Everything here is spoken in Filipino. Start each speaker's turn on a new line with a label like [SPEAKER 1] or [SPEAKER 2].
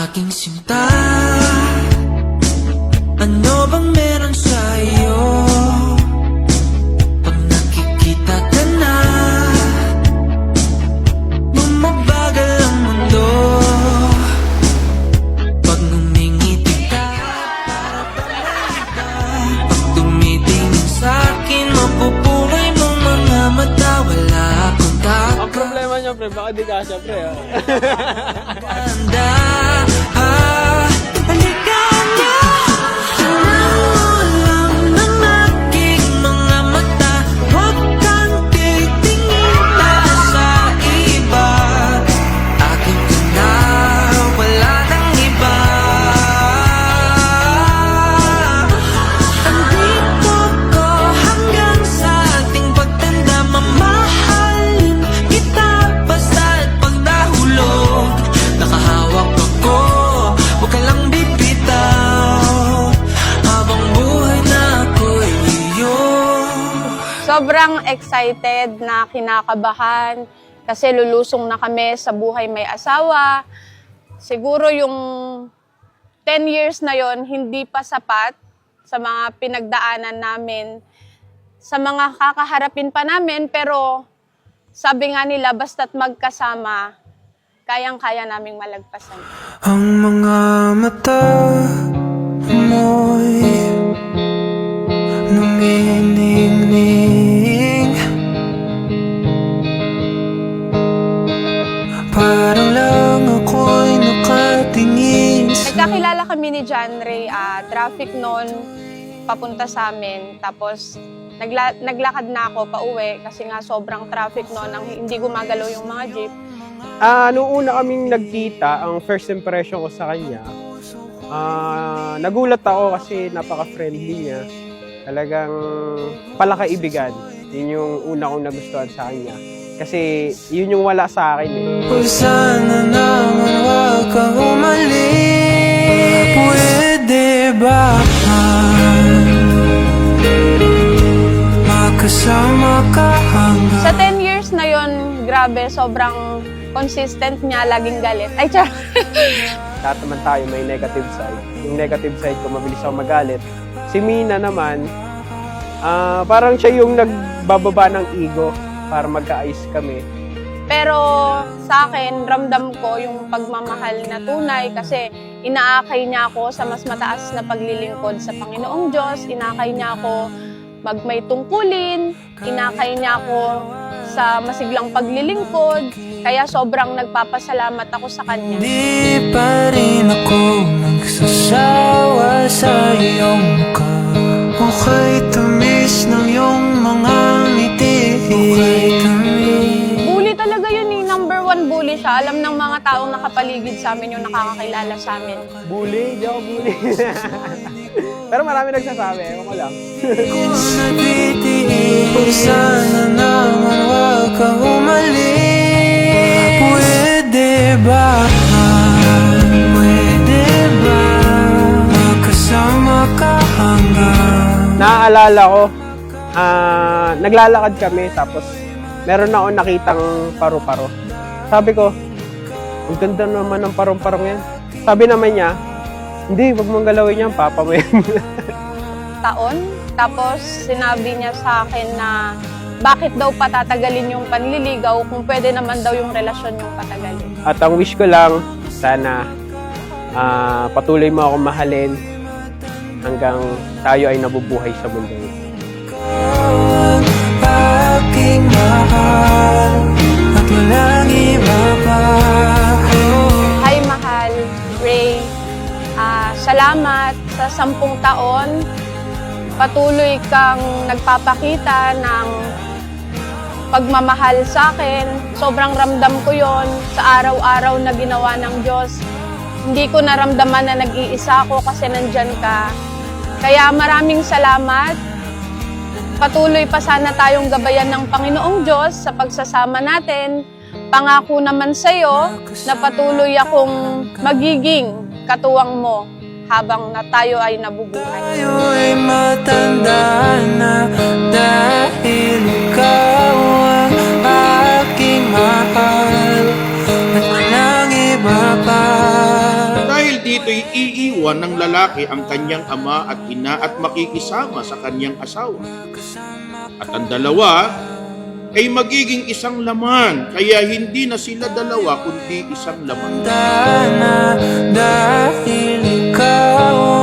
[SPEAKER 1] Aking sinta, ano bang meron sa'yo? Pag nakikita ka na, bumabagal ang mundo. Pag ngumingiti ka, para bang iba. Pag tumitingin sa'kin, mapupuhay mong mga mata. Wala akong takot.
[SPEAKER 2] Ang problema niya, pre, baka di kasya, pre, ha?
[SPEAKER 1] Ganda, halika na. Nawalan ng aking mga mata. Huwag kang titingin pa sa iba. Akin ka na, wala nang iba. Andito ko hanggang sa ating pagtanda. Mamahalin kita basta't pag nahulog. Nakahawak ako, huwag ka lang bibitaw. Habang buhay na ako'y iyo.
[SPEAKER 3] Sobrang excited na kinakabahan kasi lulusong na kami sa buhay may asawa. Siguro yung 10 years na yon hindi pa sapat sa mga pinagdaanan namin, sa mga kakaharapin pa namin, pero sabi nga nila basta't magkasama, kayang-kaya naming malagpasan.
[SPEAKER 1] Ang mga mata mo'y numiningning. Parang lang ako'y nakatingin sa...
[SPEAKER 3] Nagkakilala kami ni John Ray, traffic noon, papunta sa amin. Tapos naglakad na ako pauwi kasi nga sobrang traffic noon, hindi gumagalaw yung mga jeep.
[SPEAKER 2] Noong una kaming nagkita, ang first impression ko sa kanya, nagulat ako kasi napaka-friendly niya. Talagang palakaibigan. Yun yung una kong nagustuhan sa kanya. Kasi yun yung wala sa akin eh.
[SPEAKER 1] Kung sana naman wag kang umalis. Pwede ba makasama ka hanggang...
[SPEAKER 3] Sa 10 years na yon, grabe, sobrang consistent niya, laging galit. Ay, char!
[SPEAKER 2] Lahat naman tayo may negative side. Yung negative side ko, mabilis ako magalit. Si Mina naman, parang siya yung nagbababa ng ego para magkaayos kami.
[SPEAKER 3] Pero sa akin, ramdam ko yung pagmamahal na tunay kasi inaakay niya ako sa mas mataas na paglilingkod sa Panginoong Diyos. Inaakay niya ako magmay tungkulin. Inakay niya ako sa masiglang paglilingkod. Kaya sobrang nagpapasalamat ako sa kanya.
[SPEAKER 1] Di pa rin ako nagsasawa sa iyong mukha. Okay tamis ng iyong mga ngiti. Okay tamis.
[SPEAKER 3] Bully talaga yun eh. Number 1 bully siya. Alam ng mga taong nakapaligid sa amin yung nakakakilala sa amin.
[SPEAKER 2] Bully? Hindi ako bully. Pero marami nagsasabi, ewan ko lang.
[SPEAKER 1] Kung nabitiin, kung sana naman wag kang umalis. Pwede ba makasama ka hanggang...
[SPEAKER 2] Naaalala ko, naglalakad kami tapos meron ako nakitang paru-paro. Sabi ko, ang ganda naman ng parong-parong yan. Sabi naman niya, hindi, wag mong galawin yan, papa mo yan.
[SPEAKER 3] Taon. Tapos sinabi niya sa akin na bakit daw patatagalin yung panliligaw kung pwede naman daw yung relasyon yung patagalin.
[SPEAKER 2] At ang wish ko lang, sana patuloy mo ako mahalin hanggang tayo ay nabubuhay sa mundo.
[SPEAKER 1] Aking mahal at walang iba pa.
[SPEAKER 3] Hi, mahal, Ray. Salamat sa 10 taon. Patuloy kang nagpapakita ng pagmamahal sa akin. Sobrang ramdam ko yon sa araw-araw na ginawa ng Diyos. Hindi ko naramdaman na nag-iisa ako kasi nandyan ka. Kaya maraming salamat. Patuloy pa sana tayong gabayan ng Panginoong Diyos sa pagsasama natin. Pangako naman sa iyo na patuloy akong magiging katuwang mo habang na tayo ay nabubuhay.
[SPEAKER 1] Tayo ay matanda na dahil ikaw ang aking mahal at walang iba pa.
[SPEAKER 4] dito'y iiwan ng lalaki ang kanyang ama at ina at makikisama sa kanyang asawa. At ang dalawa ay magiging isang laman, kaya hindi na sila dalawa kundi isang laman.
[SPEAKER 1] Dahil ikaw